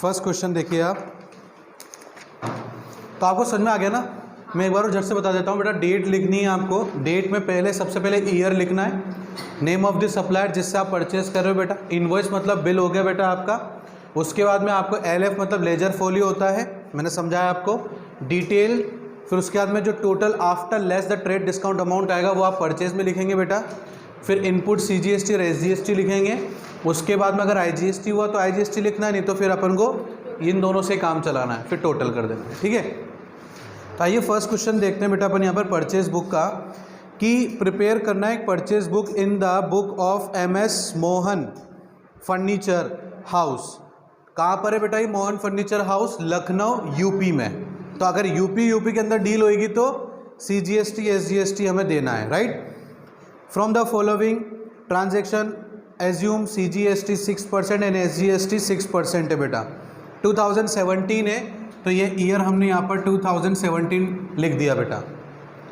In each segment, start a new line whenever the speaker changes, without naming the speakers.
First question देखिए आप, तो आपको समझ में आ गया ना। मैं एक बार झट से बता देता हूँ बेटा, डेट लिखनी है आपको। डेट में पहले सबसे पहले ईयर लिखना है, नेम ऑफ द सप्लायर जिससे आप परचेज कर रहे हो बेटा, इनवॉइस मतलब बिल हो गया बेटा आपका। उसके बाद में आपको LF मतलब लेजर फोलियो होता है, मैंने समझाया आपको, डिटेल। फिर उसके बाद में जो total after less the trade discount amount आएगा वो आप परचेज में लिखेंगे बेटा। फिर इनपुट CGST और SGST लिखेंगे। उसके बाद में अगर IGST हुआ तो IGST लिखना है, नहीं तो फिर अपन को इन दोनों से काम चलाना है, फिर टोटल कर देना है, ठीक है। तो आइए फर्स्ट क्वेश्चन देखते हैं बेटा अपन यहाँ पर परचेज बुक का, कि प्रिपेयर करना है एक purchase book in the book of MS Mohan furniture house. कहाँ पर है बेटा ये Mohan furniture house? Lucknow UP में। तो अगर यूपी के अंदर डील होएगी तो CGST SGST हमें देना है, right. From the following transaction assume CGST 6% and SGST 6% है बेटा। 2017 है तो ये ईयर हमने यहाँ पर 2017 लिख दिया बेटा।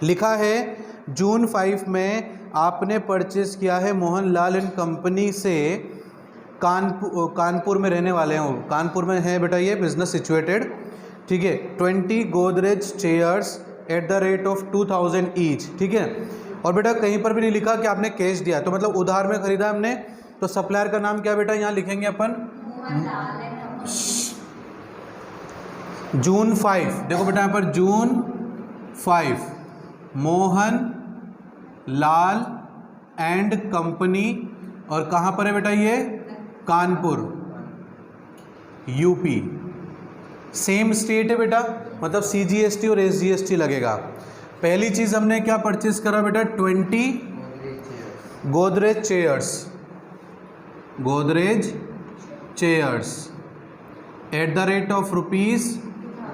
लिखा है जून 5 में आपने परचेज किया है मोहनलाल एंड कंपनी से, कानपुर में रहने वाले हैं वो, कानपुर में है बेटा ये बिजनेस सिचुएटेड, ठीक है। 20 Godrej chairs at the rate of 2000 each, ठीक है। और बेटा कहीं पर भी नहीं लिखा कि आपने कैश दिया, तो मतलब उधार में खरीदा हमने, तो सप्लायर का नाम क्या बेटा यहाँ लिखेंगे अपन? जून 5, देखो बेटा यहाँ पर जून 5 मोहन लाल एंड कंपनी, और कहाँ पर है बेटा ये? कानपुर UP। सेम स्टेट है बेटा, मतलब CGST और SGST लगेगा। पहली चीज़ हमने क्या परचेज करा बेटा? 20 Godrej chairs, Godrej chairs at the rate of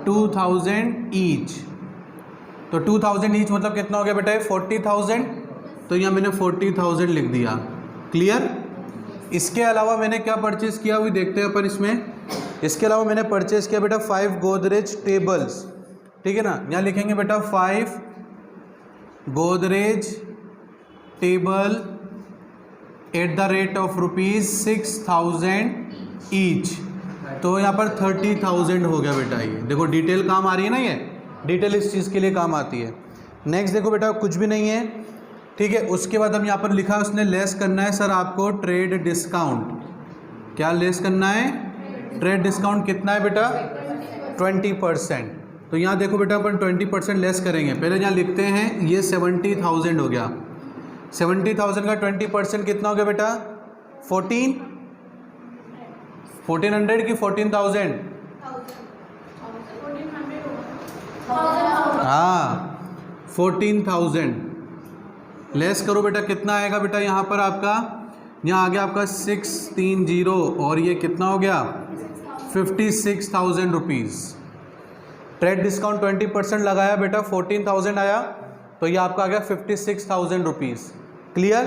₹2000 each. तो 2000 ईच मतलब कितना हो गया बेटा? 40,000। तो यहाँ मैंने 40,000 लिख दिया, क्लियर। इसके अलावा मैंने क्या परचेज किया हुई देखते हैं अपन इसमें। इसके अलावा मैंने परचेज किया बेटा 5 गोदरेज टेबल्स, ठीक है ना। यहाँ लिखेंगे बेटा 5 Godrej table at the rate of ₹6,000 each. तो यहाँ पर 30,000 हो गया बेटा। ये देखो डिटेल काम आ रही है ना, ये डिटेल इस चीज़ के लिए काम आती है। नेक्स्ट देखो बेटा कुछ भी नहीं है, ठीक है। उसके बाद हम यहाँ पर लिखा है उसने लेस करना है सर आपको ट्रेड डिस्काउंट। क्या लेस करना है? ट्रेड डिस्काउंट कितना है बेटा? 20%। तो यहाँ देखो बेटा अपन 20% लेस करेंगे। पहले यहाँ लिखते हैं ये 70,000 हो गया। 70,000 का 20% कितना हो गया बेटा? 1400 की 14,000? हाँ 14,000 लेस करो बेटा, कितना आएगा बेटा यहाँ पर आपका? यहाँ आ गया आपका 630, और ये कितना हो गया? 56,000 रुपीज़। ट्रेड डिस्काउंट 20% लगाया बेटा, 14,000 आया, तो ये आपका आ गया 56,000 रुपीज़। क्लियर?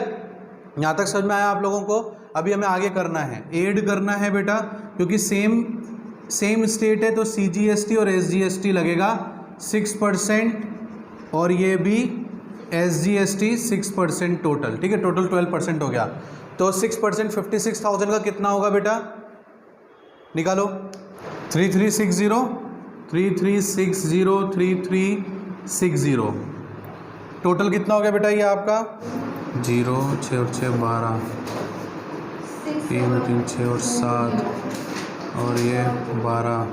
यहाँ तक समझ में आया आप लोगों को? अभी हमें आगे करना है, ऐड करना है बेटा, क्योंकि सेम स्टेट है तो CGST और SGST लगेगा 6%, और ये भी SGST 6% टोटल, ठीक है। टोटल 12% हो गया। तो 6% 56,000 का कितना होगा बेटा? निकालो। 3360 टोटल कितना हो गया बेटा ये आपका? 0 6 और 6 12, 3 और 3 6 और 7, और ये 12,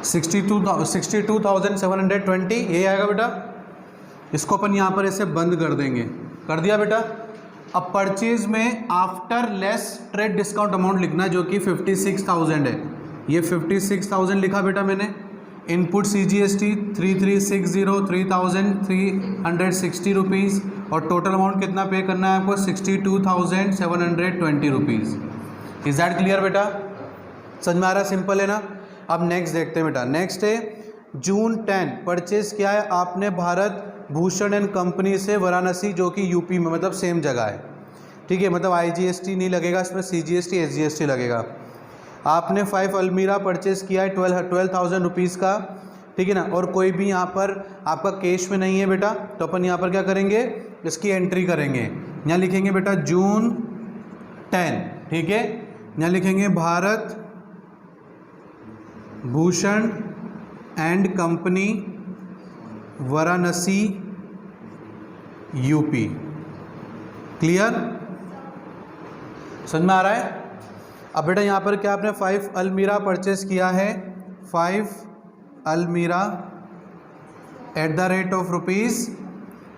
62,720 ये आएगा बेटा। इसको अपन यहाँ पर ऐसे बंद कर देंगे। कर दिया बेटा। अब परचेज में after less trade discount amount लिखना है, जो कि 56,000 है। ये 56,000 लिखा बेटा मैंने। इनपुट CGST 3,360 रुपीज़, और टोटल अमाउंट कितना पे करना है आपको? 62,720 रुपीज़। इज दैट क्लियर बेटा? समझ में आ रहा है? सिंपल है ना। अब नेक्स्ट देखते हैं बेटा। नेक्स्ट है जून 10 परचेज किया है आपने भारत भूषण एंड कंपनी से वाराणसी, जो कि UP में, मतलब सेम जगह है, ठीक है। मतलब IGST नहीं लगेगा इसमें, CGST SGST लगेगा। आपने 5 अलमीरा परचेज किया है 12,000 रुपीज़ का, ठीक है ना। और कोई भी यहाँ पर आपका कैश में नहीं है बेटा, तो अपन यहाँ पर क्या करेंगे? इसकी एंट्री करेंगे। यहाँ लिखेंगे बेटा जून 10, ठीक है। यहाँ लिखेंगे Bharat Bhushan and company Varanasi UP. Clear, समझ में आ रहा है। अब बेटा यहाँ पर क्या आपने 5 अलमीरा परचेस किया है, 5 अलमीरा at the rate of rupees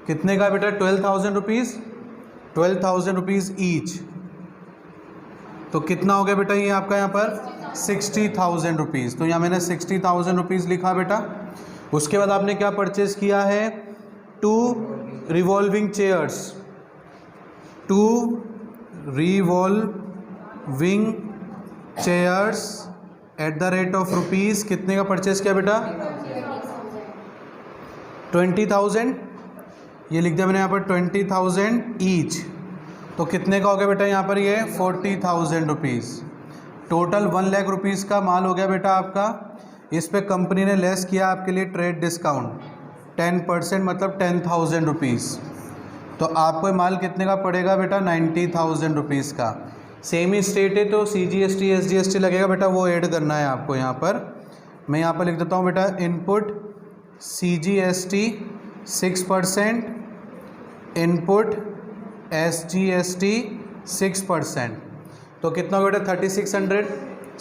कितने का बेटा, 12,000 रुपीज़, 12,000 रुपीज़ ईच। तो कितना हो गया बेटा ये आपका यहाँ पर 60,000 रुपीज़। तो यहाँ मैंने 60,000 रुपीज़ लिखा बेटा। उसके बाद आपने क्या परचेस किया है, 2 revolving chairs, 2 revolving chairs at the rate of rupees कितने का परचेस किया बेटा, 20,000। ये लिख दिया मैंने यहाँ पर 20,000 ईच। तो कितने का हो गया बेटा यहाँ पर ये 40,000 रुपीज़। टोटल 1 लाख रुपीज़ का माल हो गया बेटा आपका। इस पे कंपनी ने लेस किया आपके लिए ट्रेड डिस्काउंट 10%, मतलब 10,000 रुपीज़। तो आपको माल कितने का पड़ेगा बेटा, 90,000 रुपीज़ का। सेम ही स्टेट है तो CGST SGST लगेगा बेटा, वो ऐड करना है आपको यहाँ पर। मैं यहाँ पर लिख देता हूँ बेटा, इनपुट CGST 6%, इनपुट SGST 6%। तो कितना हो गया बेटा 3600,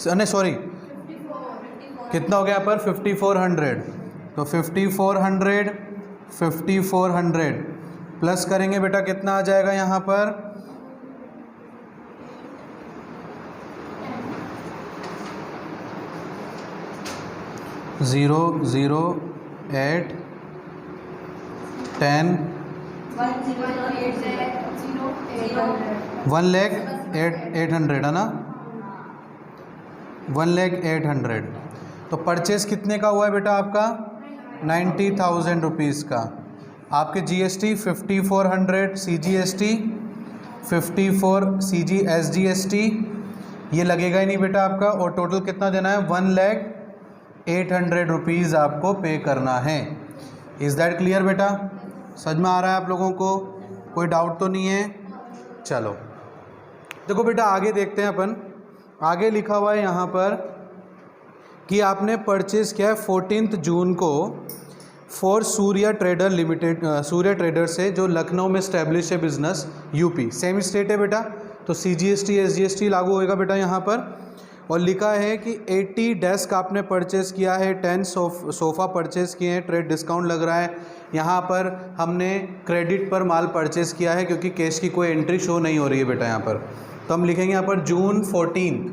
नहीं सॉरी कितना हो गया यहाँ पर 5400। तो 5400 प्लस करेंगे बेटा कितना आ जाएगा यहाँ पर 008 10 1,08,000 है ना, 1,08,000। तो परचेस कितने का हुआ है बेटा आपका 90,000 रुपीज़ का। आपके GST 5400, CGST 54, SGST ये लगेगा ही नहीं बेटा आपका। और टोटल कितना देना है 1,08,000 रुपीज़ आपको पे करना है। इज़ दैट क्लियर बेटा, समझ में आ रहा है आप लोगों को, कोई डाउट तो नहीं है। चलो देखो बेटा आगे देखते हैं अपन। आगे लिखा हुआ है यहाँ पर कि आपने परचेज़ किया है 14 जून को for Surya trader limited, Surya trader से, जो लखनऊ में स्टैब्लिश है बिजनेस, यूपी। सेम स्टेट है बेटा, तो CGST SGST लागू होएगा बेटा यहाँ पर। और लिखा है कि 80 डेस्क आपने परचेज़ किया है, 10 सोफ़ा परचेज़ किए हैं, ट्रेड डिस्काउंट लग रहा है। यहाँ पर हमने क्रेडिट पर माल परचेज़ किया है क्योंकि कैश की कोई एंट्री शो नहीं हो रही है बेटा यहाँ पर। तो हम लिखेंगे यहाँ पर जून 14,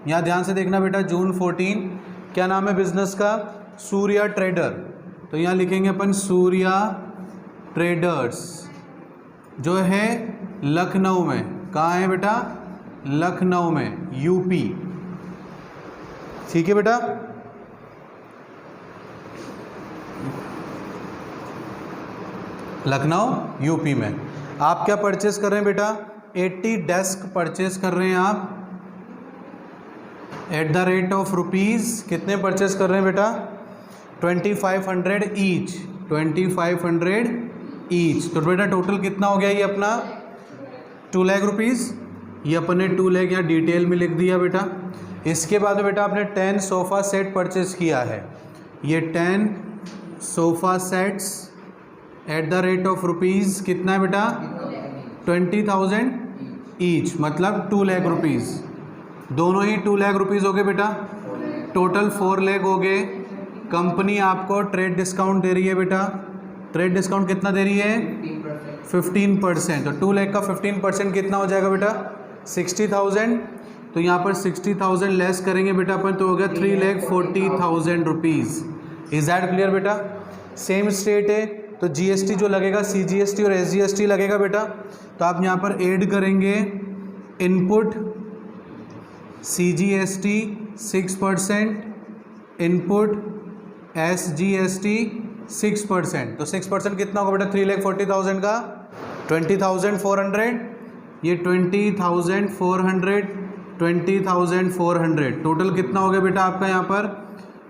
यहाँ ध्यान से देखना बेटा, जून 14 क्या नाम है बिजनेस का, सूर्या ट्रेडर। तो यहाँ लिखेंगे अपन सूर्या ट्रेडर्स, जो है लखनऊ में। कहाँ है बेटा, लखनऊ में, यूपी। ठीक है बेटा, लखनऊ यूपी में। आप क्या परचेस कर रहे हैं बेटा, 80 डेस्क परचेस कर रहे हैं आप at the rate of rupees, कितने परचेस कर रहे हैं बेटा 2500 ईच, 2500 ईच। तो बेटा टोटल कितना हो गया ये अपना 2 लाख रुपीज़। ये अपन ने 2 लाख यहाँ डिटेल में लिख दिया बेटा। इसके बाद में बेटा आपने 10 सोफ़ा सेट परचेस किया है। ये 10 sofa sets at the rate of rupees कितना है बेटा 20,000 ईच, मतलब 2 लाख रुपीज़। दोनों ही 2 लाख रुपीज़ हो गए बेटा, टोटल 4 लाख हो गए। कंपनी आपको ट्रेड डिस्काउंट दे रही है बेटा, ट्रेड डिस्काउंट कितना दे रही है 15%। तो 2 लाख का 15% कितना हो जाएगा बेटा 60,000। तो यहाँ पर 60,000 लेस करेंगे बेटा अपन, तो हो गया 3,40,000 रुपीज़। इज दैट क्लियर बेटा। सेम स्टेट है तो GST जो लगेगा CGST और SGST लगेगा बेटा। तो आप यहाँ पर ऐड करेंगे इनपुट CGST 6%, इनपुट SGST 6%। तो 6% कितना होगा बेटा 3,40,000 का 20,400, ये 20,400, 20,400 टोटल कितना हो गया बेटा आपका यहाँ पर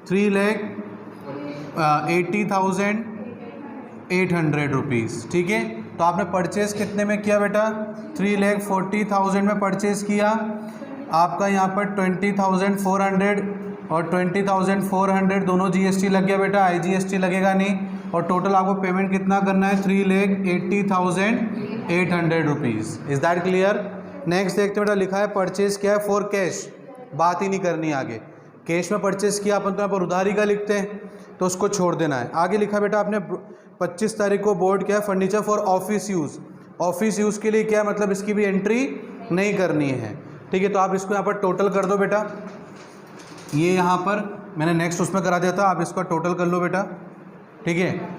3,80,800 रुपीज़। ठीक है, तो आपने परचेज़ कितने में किया बेटा, 3,40,000 में परचेज़ किया। आपका यहाँ पर 20,400 और 20,400 दोनों जीएसटी लग गया बेटा, आईजीएसटी लगेगा नहीं। और टोटल आपको पेमेंट कितना करना है, 3,80,800 rupees. Is that clear? Next देखते बेटा, लिखा है परचेज़ किया है फॉर कैश, बात ही नहीं करनी आगे। कैश में परचेज़ किया अपन तो यहाँ पर उधारी का लिखते हैं, तो उसको छोड़ देना है। आगे लिखा बेटा आपने 25 तारीख को बोर्ड किया furniture for office use. Office use के लिए क्या मतलब, इसकी भी एंट्री नहीं करनी है, ठीक है। तो आप इसको यहाँ पर टोटल कर दो बेटा, ये यहाँ पर मैंने नेक्स्ट उसमें करा दिया था, आप इसका टोटल कर लो बेटा, ठीक है।